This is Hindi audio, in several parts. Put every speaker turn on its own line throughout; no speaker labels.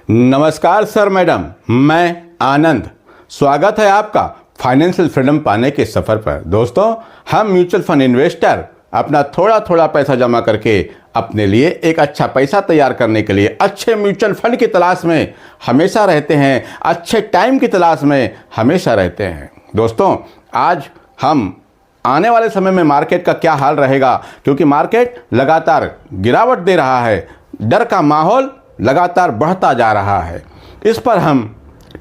नमस्कार सर मैडम, मैं आनंद। स्वागत है आपका फाइनेंशियल फ्रीडम पाने के सफ़र पर। दोस्तों, हम म्यूचुअल फंड इन्वेस्टर अपना थोड़ा थोड़ा पैसा जमा करके अपने लिए एक अच्छा पैसा तैयार करने के लिए अच्छे म्यूचुअल फंड की तलाश में हमेशा रहते हैं, अच्छे टाइम की तलाश में हमेशा रहते हैं। दोस्तों, आज हम आने वाले समय में मार्केट का क्या हाल रहेगा, क्योंकि मार्केट लगातार गिरावट दे रहा है, डर का माहौल लगातार बढ़ता जा रहा है। इस पर हम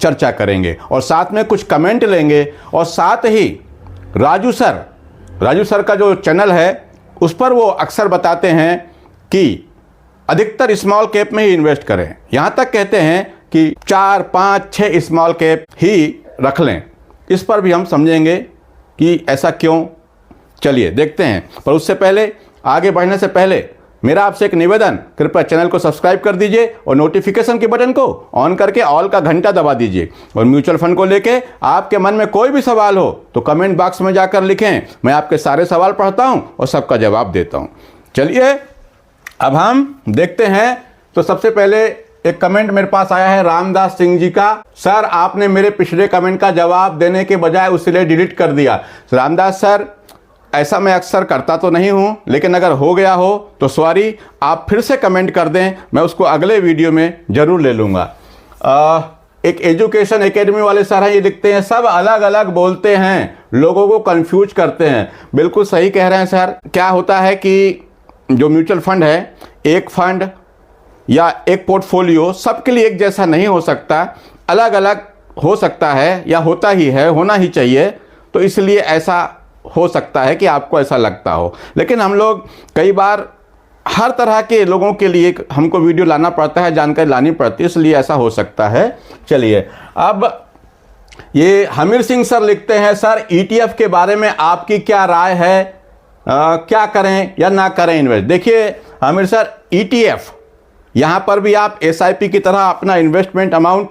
चर्चा करेंगे और साथ में कुछ कमेंट लेंगे और साथ ही राजू सर का जो चैनल है उस पर वो अक्सर बताते हैं कि अधिकतर स्मॉल कैप में ही इन्वेस्ट करें। यहाँ तक कहते हैं कि 4, 5, 6 स्मॉल कैप ही रख लें। इस पर भी हम समझेंगे कि ऐसा क्यों। चलिए देखते हैं, पर उससे पहले, आगे बढ़ने से पहले मेरा आपसे एक निवेदन, कृपया चैनल को सब्सक्राइब कर दीजिए और नोटिफिकेशन के बटन को ऑन करके ऑल का घंटा दबा दीजिए। और म्यूचुअल फंड को लेके आपके मन में कोई भी सवाल हो तो कमेंट बॉक्स में जाकर लिखें, मैं आपके सारे सवाल पढ़ता हूं और सबका जवाब देता हूं। चलिए अब हम देखते हैं। तो सबसे पहले एक कमेंट मेरे पास आया है रामदास सिंह जी का। सर, आपने मेरे पिछले कमेंट का जवाब देने के बजाय उसे डिलीट कर दिया। रामदास सर, ऐसा मैं अक्सर करता तो नहीं हूं, लेकिन अगर हो गया हो तो सॉरी, आप फिर से कमेंट कर दें, मैं उसको अगले वीडियो में जरूर ले लूँगा। एक एजुकेशन एकेडमी वाले सर हैं, ये लिखते हैं सब अलग अलग बोलते हैं, लोगों को कंफ्यूज करते हैं। बिल्कुल सही कह रहे हैं सर। क्या होता है कि जो म्यूचुअल फंड है, एक फंड या एक पोर्टफोलियो सबके लिए एक जैसा नहीं हो सकता, अलग अलग हो सकता है या होता ही है, होना ही चाहिए। तो इसलिए ऐसा हो सकता है कि आपको ऐसा लगता हो, लेकिन हम लोग कई बार हर तरह के लोगों के लिए हमको वीडियो लाना पड़ता है, जानकारी लानी पड़ती है, इसलिए ऐसा हो सकता है। चलिए, अब ये हमीर सिंह सर लिखते हैं, सर ETF के बारे में आपकी क्या राय है, क्या करें या ना करें इन्वेस्ट। देखिए हमीर सर, ETF यहाँ पर भी आप SIP की तरह अपना इन्वेस्टमेंट अमाउंट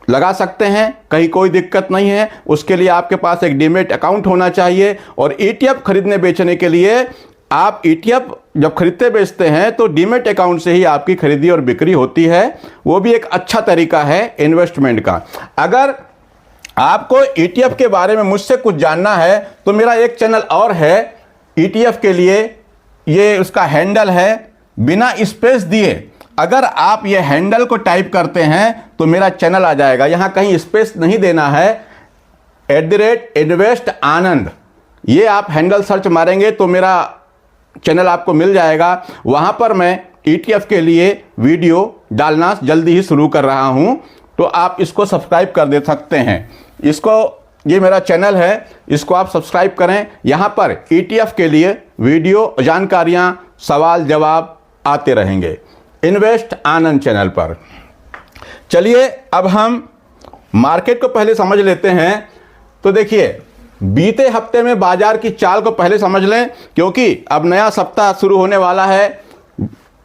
लगा सकते हैं, कहीं कोई दिक्कत नहीं है। उसके लिए आपके पास एक डीमेट अकाउंट होना चाहिए। और ETF खरीदने बेचने के लिए आप ETF जब खरीदते बेचते हैं तो डीमेट अकाउंट से ही आपकी खरीदी और बिक्री होती है। वो भी एक अच्छा तरीका है इन्वेस्टमेंट का। अगर आपको ETF के बारे में मुझसे कुछ जानना है तो मेरा एक चैनल और है ETF के लिए, ये उसका हैंडल है बिना स्पेस दिए। अगर आप ये हैंडल को टाइप करते हैं तो मेरा चैनल आ जाएगा, यहाँ कहीं स्पेस नहीं देना है, @InvestAnand, ये आप हैंडल सर्च मारेंगे तो मेरा चैनल आपको मिल जाएगा। वहाँ पर मैं ETF के लिए वीडियो डालना जल्दी ही शुरू कर रहा हूँ, तो आप इसको सब्सक्राइब कर दे सकते हैं। ये मेरा चैनल है, इसको आप सब्सक्राइब करें। यहाँ पर ETF के लिए वीडियो, जानकारियाँ, सवाल जवाब आते रहेंगे इन्वेस्ट आनंद चैनल पर। चलिए अब हम मार्केट को पहले समझ लेते हैं। तो देखिए, बीते हफ्ते में बाजार की चाल को पहले समझ लें, क्योंकि अब नया सप्ताह शुरू होने वाला है।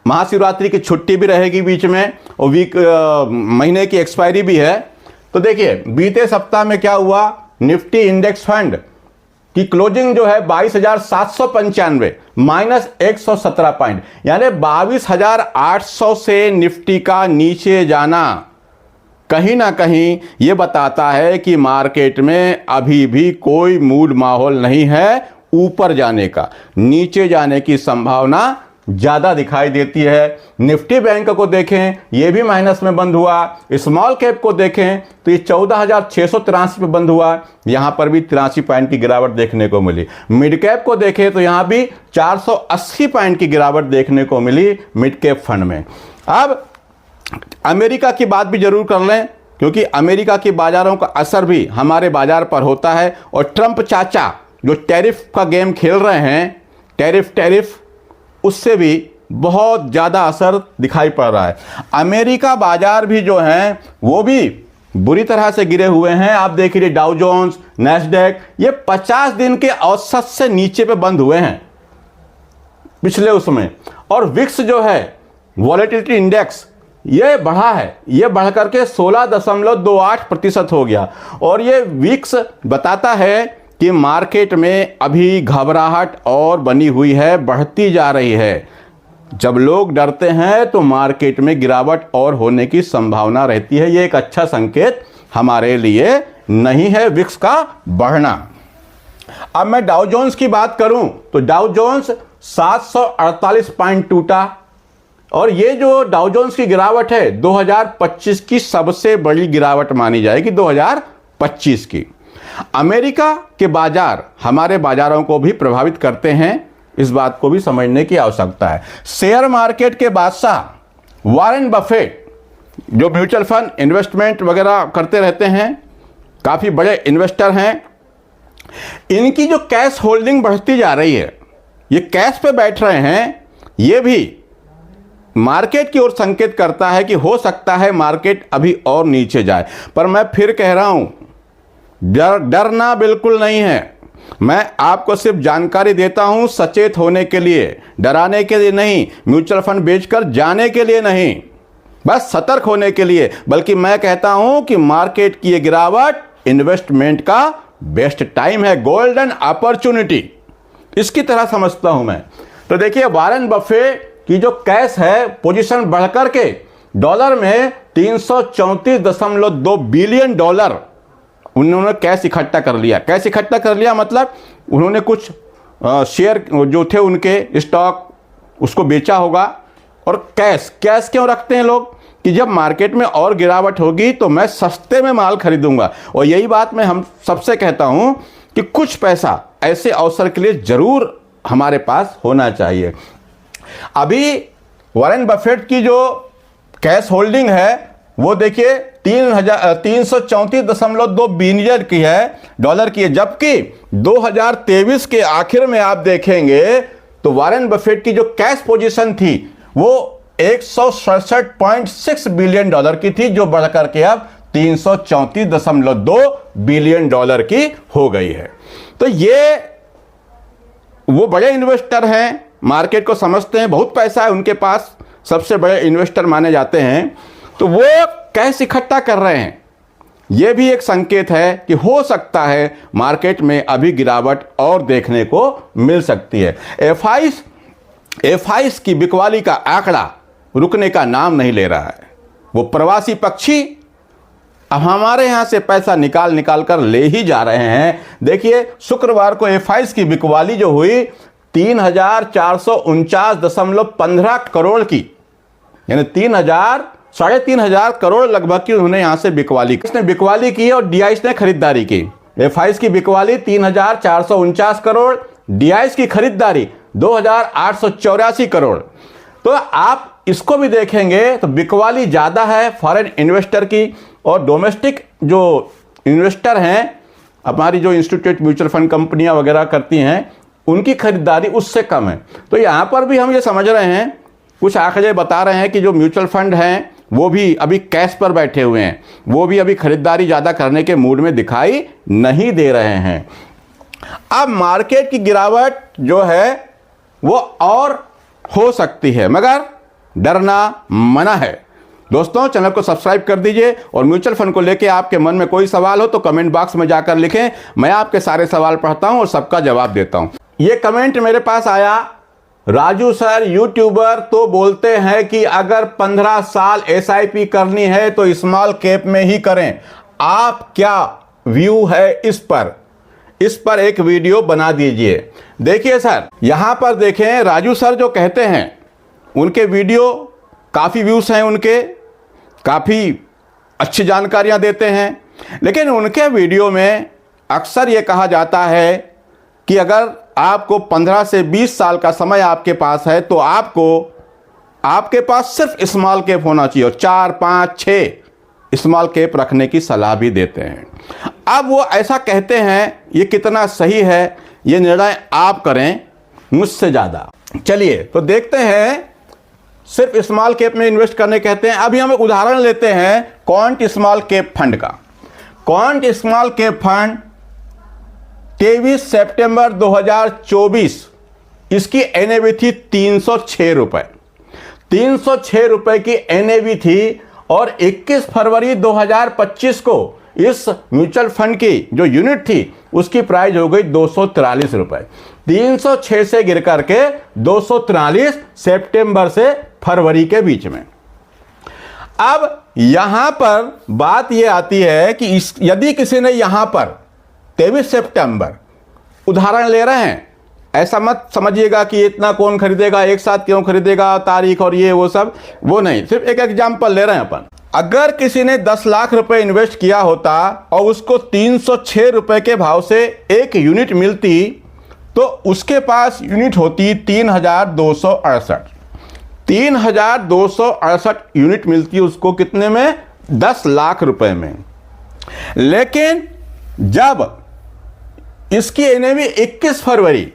महाशिवरात्रि की छुट्टी भी रहेगी बीच में और महीने की एक्सपायरी भी है। तो देखिए बीते सप्ताह में क्या हुआ, निफ्टी इंडेक्स फंड की क्लोजिंग जो है 22,795 -117 पॉइंट, यानी 22,800 से निफ्टी का नीचे जाना कहीं ना कहीं ये बताता है कि मार्केट में अभी भी कोई मूड माहौल नहीं है ऊपर जाने का। नीचे जाने की संभावना ज़्यादा दिखाई देती है। निफ्टी बैंक को देखें, ये भी माइनस में बंद हुआ। स्मॉल कैप को देखें तो ये 14,683 पे बंद हुआ, यहाँ पर भी 83 पॉइंट की गिरावट देखने को मिली। मिड कैप को देखें तो यहाँ भी 480 पॉइंट की गिरावट देखने को मिली मिड कैप फंड में। अब अमेरिका की बात भी जरूर कर लें, क्योंकि अमेरिका की बाजारों का असर भी हमारे बाजार पर होता है। और ट्रंप चाचा जो टैरिफ का गेम खेल रहे हैं, टैरिफ, उससे भी बहुत ज़्यादा असर दिखाई पड़ रहा है। अमेरिका बाजार भी जो हैं वो भी बुरी तरह से गिरे हुए हैं। आप देख लीजिए, डाउ जोन्स, नैस्डैक, ये 50 दिन के औसत से नीचे पे बंद हुए हैं पिछले उसमें। और विक्स जो है, वॉलेटिलिटी इंडेक्स, ये बढ़ा है, ये बढ़ करके 16.28% हो गया। और ये विक्स बताता है कि मार्केट में अभी घबराहट और बनी हुई है, बढ़ती जा रही है। जब लोग डरते हैं तो मार्केट में गिरावट और होने की संभावना रहती है। ये एक अच्छा संकेत हमारे लिए नहीं है विक्स का बढ़ना। अब मैं डाउ जोन्स की बात करूं तो डाउ जोन्स 748 पॉइंट टूटा और ये जो डाउ जोन्स की गिरावट है 2025 की सबसे बड़ी गिरावट मानी जाएगी 2025 की। अमेरिका के बाजार हमारे बाजारों को भी प्रभावित करते हैं, इस बात को भी समझने की आवश्यकता है। शेयर मार्केट के बादशाह वॉरेन बफेट जो म्यूचुअल फंड इन्वेस्टमेंट वगैरह करते रहते हैं, काफी बड़े इन्वेस्टर हैं, इनकी जो कैश होल्डिंग बढ़ती जा रही है, ये कैश पे बैठ रहे हैं, ये भी मार्केट की ओर संकेत करता है कि हो सकता है मार्केट अभी और नीचे जाए। पर मैं फिर कह रहा हूं, डरना बिल्कुल नहीं है। मैं आपको सिर्फ जानकारी देता हूं सचेत होने के लिए, डराने के लिए नहीं, म्यूचुअल फंड बेचकर जाने के लिए नहीं, बस सतर्क होने के लिए। बल्कि मैं कहता हूं कि मार्केट की ये गिरावट इन्वेस्टमेंट का बेस्ट टाइम है, गोल्डन अपॉर्चुनिटी, इसकी तरह समझता हूं मैं। तो देखिए वॉरेन बफेट की जो कैश है पोजीशन बढ़कर के डॉलर में 334.2 बिलियन डॉलर उन्होंने कैश इकट्ठा कर लिया। कैश इकट्ठा कर लिया मतलब उन्होंने कुछ शेयर जो थे उनके स्टॉक उसको बेचा होगा। और कैश क्यों रखते हैं लोग कि जब मार्केट में और गिरावट होगी तो मैं सस्ते में माल खरीदूंगा। और यही बात मैं हम सबसे कहता हूं कि कुछ पैसा ऐसे अवसर के लिए जरूर हमारे पास होना चाहिए। अभी वॉरेन बफेट की जो कैश होल्डिंग है वो देखिए 334.2 बिलियन की है, डॉलर की है, जबकि 2023 के आखिर में आप देखेंगे तो वॉरेन बफेट की जो कैश पोजीशन थी वो 167.6 बिलियन डॉलर की थी, जो बढ़कर के अब 334.2 बिलियन डॉलर की हो गई है। तो ये वो बड़े इन्वेस्टर हैं, मार्केट को समझते हैं, बहुत पैसा है उनके पास, सबसे बड़े इन्वेस्टर माने जाते हैं, तो वो कैश इकट्ठा कर रहे हैं। यह भी एक संकेत है कि हो सकता है मार्केट में अभी गिरावट और देखने को मिल सकती है। एफआईस की बिकवाली का आंकड़ा रुकने का नाम नहीं ले रहा है। वो प्रवासी पक्षी अब हमारे यहां से पैसा निकाल कर ले ही जा रहे हैं। देखिए शुक्रवार को एफआईस की बिकवाली जो हुई 3,449.15 करोड़ की, यानी 3,000-3,500 करोड़ लगभग की उन्होंने यहां से बिकवाली की। इसने बिकवाली की और डीआईएस ने खरीदारी की। एफआईएस की बिकवाली 3,449 करोड़, डीआईएस की खरीदारी 2,884 करोड़। तो आप इसको भी देखेंगे तो बिकवाली ज्यादा है फॉरेन इन्वेस्टर की, और डोमेस्टिक जो इन्वेस्टर हैं, हमारी जो इंस्टीट्यूट म्यूचुअल फंड कंपनियां वगैरह करती हैं, उनकी खरीदारी उससे कम है। तो यहां पर भी हम ये समझ रहे हैं, कुछ आंकड़े बता रहे हैं कि जो म्यूचुअल फंड हैं वो भी अभी कैश पर बैठे हुए हैं, वो भी अभी खरीदारी ज़्यादा करने के मूड में दिखाई नहीं दे रहे हैं। अब मार्केट की गिरावट जो है वो और हो सकती है, मगर डरना मना है। दोस्तों चैनल को सब्सक्राइब कर दीजिए, और म्यूचुअल फंड को लेके आपके मन में कोई सवाल हो तो कमेंट बॉक्स में जाकर लिखें, मैं आपके सारे सवाल पढ़ता हूं और सबका जवाब देता हूं। ये कमेंट मेरे पास आया, राजू सर यूट्यूबर तो बोलते हैं कि अगर 15 साल एसआईपी करनी है तो स्मॉल कैप में ही करें, आप क्या व्यू है इस पर एक वीडियो बना दीजिए। देखिए सर, यहां पर देखें, राजू सर जो कहते हैं उनके वीडियो काफी व्यूज हैं, उनके काफी अच्छी जानकारियां देते हैं, लेकिन उनके वीडियो में अक्सर यह कहा जाता है कि अगर आपको 15 से 20 साल का समय आपके पास है तो आपके पास सिर्फ स्मॉल कैप होना चाहिए, और 4, 5, 6 स्मॉल कैप रखने की सलाह भी देते हैं। अब वो ऐसा कहते हैं, ये कितना सही है ये निर्णय आप करें मुझसे ज़्यादा। चलिए तो देखते हैं, सिर्फ स्मॉल कैप में इन्वेस्ट करने कहते हैं। अभी हम एक उदाहरण लेते हैं क्वांट स्मॉल कैप फंड का। क्वांट स्मॉल कैप फंड 23 सितंबर 2024, इसकी एनएवी थी 306 रुपए, 306 रुपए की एनएवी थी, और 21 फरवरी 2025 को इस म्यूचुअल फंड की जो यूनिट थी उसकी प्राइस हो गई 243 रुपए। 306 से गिर करके 243 सितंबर से फरवरी के बीच में। अब यहां पर बात यह आती है कि यदि किसी ने यहां पर 23 सितंबर उदाहरण ले रहे हैं, ऐसा मत समझिएगा कि इतना कौन खरीदेगा, एक साथ क्यों खरीदेगा, तारीख और ये वो सब, वो नहीं, सिर्फ एक एग्जांपल ले रहे हैं अपन। अगर किसी ने 10 लाख रुपए इन्वेस्ट किया होता और उसको 306 रुपए के भाव से एक यूनिट मिलती, तो उसके पास यूनिट होती 3268। 3268 यूनिट मिलती उसको कितने में? 10 लाख रुपए में। लेकिन जब इसकी एनएवी 21 फरवरी,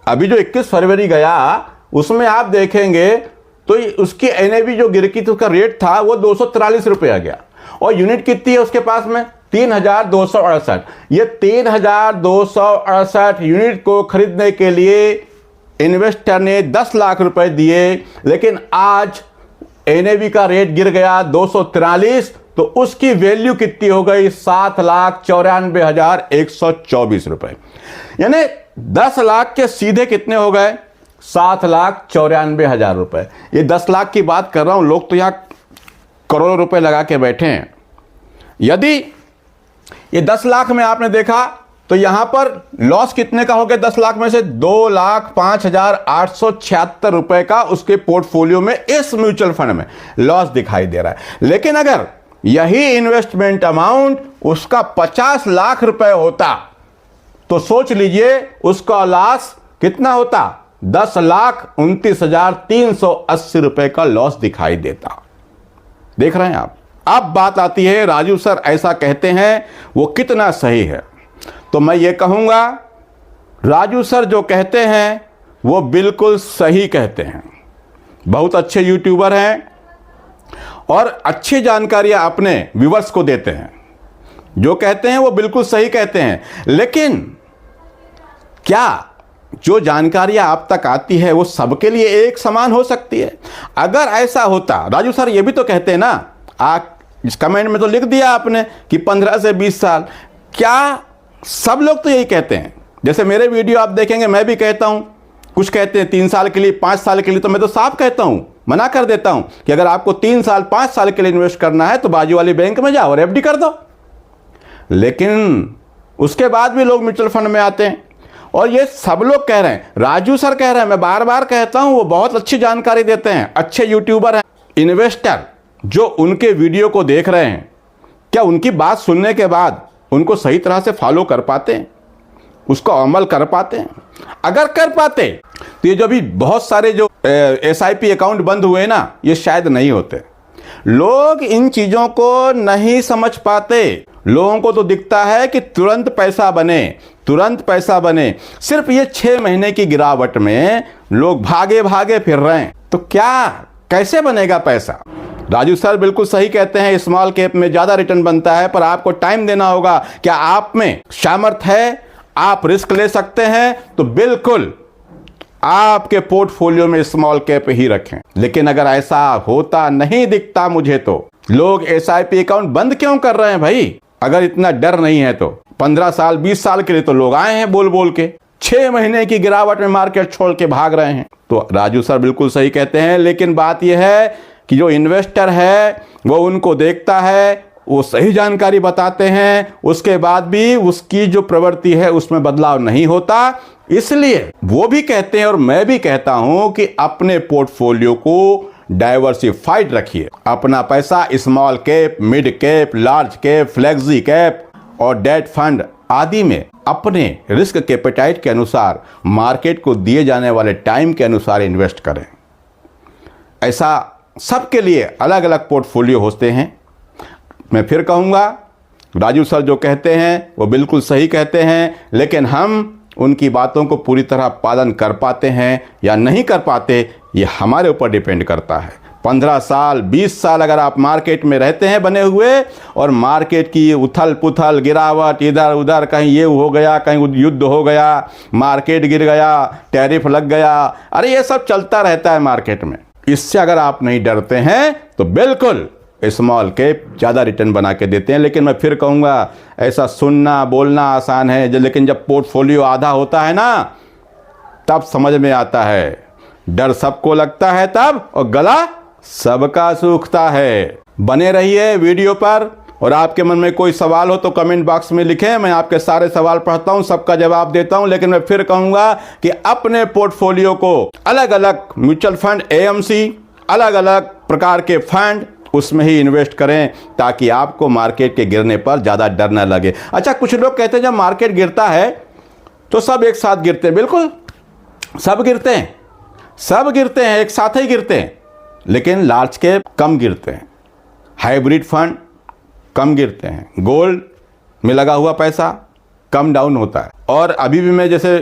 अभी जो 21 फरवरी गया उसमें आप देखेंगे तो उसकी एनएवी जो गिरकी थी, उसका रेट था वो 243 रुपये आ गया, और यूनिट कितनी है उसके पास में? 3268। ये 3268 यूनिट को खरीदने के लिए इन्वेस्टर ने 10 लाख रुपए दिए, लेकिन आज एनएवी का रेट गिर गया 243, तो उसकी वैल्यू कितनी हो गई? 7,94,124 रुपए। यानी 10 लाख के सीधे कितने हो गए? 7,94,000 रुपए। ये 10 लाख की बात कर रहा हूं, लोग तो यहां करोड़ों रुपए लगा के बैठे हैं। यदि ये 10 लाख में आपने देखा तो यहां पर लॉस कितने का हो गया? 10 लाख में से 2,05,876 रुपए का उसके पोर्टफोलियो में, इस म्यूचुअल फंड में लॉस दिखाई दे रहा है। लेकिन अगर यही इन्वेस्टमेंट अमाउंट उसका 50 लाख रुपए होता तो सोच लीजिए उसका लॉस कितना होता? 10,29,380 रुपए का लॉस दिखाई देता। देख रहे हैं आप। अब बात आती है राजू सर ऐसा कहते हैं, वो कितना सही है? तो मैं ये कहूंगा राजू सर जो कहते हैं वो बिल्कुल सही कहते हैं। बहुत अच्छे यूट्यूबर हैं और अच्छी जानकारियां अपने व्यूअर्स को देते हैं। जो कहते हैं वो बिल्कुल सही कहते हैं। लेकिन क्या जो जानकारियां आप तक आती है वो सबके लिए एक समान हो सकती है? अगर ऐसा होता, राजू सर ये भी तो कहते हैं ना, आप इस कमेंट में तो लिख दिया आपने कि 15 से 20 साल, क्या सब लोग तो यही कहते हैं? जैसे मेरे वीडियो आप देखेंगे, मैं भी कहता हूं, कुछ कहते हैं 3 साल के लिए, 5 साल के लिए, तो मैं तो साफ कहता हूं, मना कर देता हूं कि अगर आपको 3 साल 5 साल के लिए इन्वेस्ट करना है तो बाजू वाली बैंक में जाओ और एफडी कर दो। लेकिन उसके बाद भी लोग म्यूचुअल फंड में आते हैं, और ये सब लोग कह रहे हैं, राजू सर कह रहे हैं, मैं बार बार कहता हूं, वो बहुत अच्छी जानकारी देते हैं, अच्छे यूट्यूबर हैं। इन्वेस्टर जो उनके वीडियो को देख रहे हैं, क्या उनकी बात सुनने के बाद उनको सही तरह से फॉलो कर पाते हैं, उसको अमल कर पाते हैं? अगर कर पाते तो ये जो भी बहुत सारे जो एसआईपी अकाउंट बंद हुए ना, ये शायद नहीं होते। लोग इन चीजों को नहीं समझ पाते। लोगों को तो दिखता है कि तुरंत पैसा बने, तुरंत पैसा बने। सिर्फ ये 6 महीने की गिरावट में लोग भागे भागे फिर रहे हैं। तो क्या, कैसे बनेगा पैसा? राजू सर बिल्कुल सही कहते हैं, स्मॉल कैप में ज्यादा रिटर्न बनता है, पर आपको टाइम देना होगा। क्या आप में सामर्थ्य है? आप रिस्क ले सकते हैं तो बिल्कुल आपके पोर्टफोलियो में स्मॉल कैप ही रखें। लेकिन अगर ऐसा होता नहीं दिखता मुझे, तो लोग एसआईपी अकाउंट बंद क्यों कर रहे हैं भाई? अगर इतना डर नहीं है तो 15 साल 20 साल के लिए तो लोग आए हैं बोल बोल के, 6 महीने की गिरावट में मार्केट छोड़ के भाग रहे हैं। तो राजू सर बिल्कुल सही कहते हैं। लेकिन बात यह है कि जो इन्वेस्टर है वो उनको देखता है, वो सही जानकारी बताते हैं, उसके बाद भी उसकी जो प्रवृत्ति है उसमें बदलाव नहीं होता। इसलिए वो भी कहते हैं और मैं भी कहता हूं कि अपने पोर्टफोलियो को डाइवर्सिफाइड रखिए। अपना पैसा small cap, mid cap, large cap, flexi cap और डेट फंड आदि में अपने रिस्क कैपेटाइट के अनुसार, मार्केट को दिए जाने वाले टाइम के अनुसार इन्वेस्ट करें। ऐसा सबके लिए अलग अलग पोर्टफोलियो होते हैं। मैं फिर कहूँगा, राजू सर जो कहते हैं वो बिल्कुल सही कहते हैं, लेकिन हम उनकी बातों को पूरी तरह पालन कर पाते हैं या नहीं कर पाते, ये हमारे ऊपर डिपेंड करता है। 15 साल 20 साल अगर आप मार्केट में रहते हैं बने हुए, और मार्केट की उथल पुथल, गिरावट, इधर उधर, कहीं ये हो गया, कहीं युद्ध हो गया, मार्केट गिर गया, टैरिफ लग गया, अरे ये सब चलता रहता है मार्केट में। इससे अगर आप नहीं डरते हैं तो बिल्कुल स्मॉल कैप ज़्यादा रिटर्न बना के देते हैं। लेकिन मैं फिर कहूँगा, ऐसा सुनना बोलना आसान है, लेकिन जब पोर्टफोलियो आधा होता है ना, तब समझ में आता है। डर सबको लगता है तब, और गला सबका सूखता है। बने रहिए वीडियो पर, और आपके मन में कोई सवाल हो तो कमेंट बॉक्स में लिखें। मैं आपके सारे सवाल पढ़ता हूं, सबका जवाब देता हूं। लेकिन मैं फिर कहूंगा कि अपने पोर्टफोलियो को अलग अलग म्यूचुअल फंड, एएमसी, अलग अलग प्रकार के फंड, उसमें ही इन्वेस्ट करें, ताकि आपको मार्केट के गिरने पर ज़्यादा डर न लगे। अच्छा, कुछ लोग कहते हैं जब मार्केट गिरता है तो सब एक साथ गिरते हैं। बिल्कुल, सब गिरते हैं, सब गिरते हैं, एक साथ ही गिरते हैं। लेकिन लार्ज कैप कम गिरते हैं, हाइब्रिड फंड कम गिरते हैं, गोल्ड में लगा हुआ पैसा कम डाउन होता है। और अभी भी मैं जैसे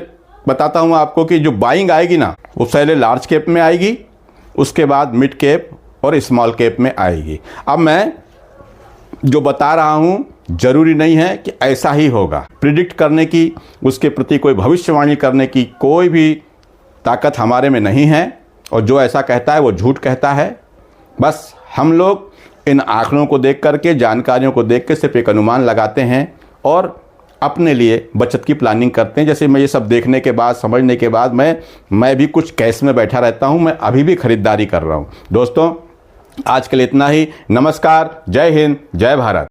बताता हूँ आपको कि जो बाइंग आएगी ना, वो पहले लार्ज कैप में आएगी, उसके बाद मिड कैप और स्मॉल कैप में आएगी। अब मैं जो बता रहा हूँ जरूरी नहीं है कि ऐसा ही होगा। प्रिडिक्ट करने की, उसके प्रति कोई भविष्यवाणी करने की कोई भी ताकत हमारे में नहीं है, और जो ऐसा कहता है वो झूठ कहता है। बस हम लोग इन आंकड़ों को देख करके, जानकारियों को देख के सिर्फ एक अनुमान लगाते हैं और अपने लिए बचत की प्लानिंग करते हैं। जैसे मैं ये सब देखने के बाद, समझने के बाद मैं भी कुछ कैश में बैठा रहता हूँ। मैं अभी भी खरीदारी कर रहा हूँ। दोस्तों, आज के लिए इतना ही। नमस्कार, जय हिंद, जय भारत।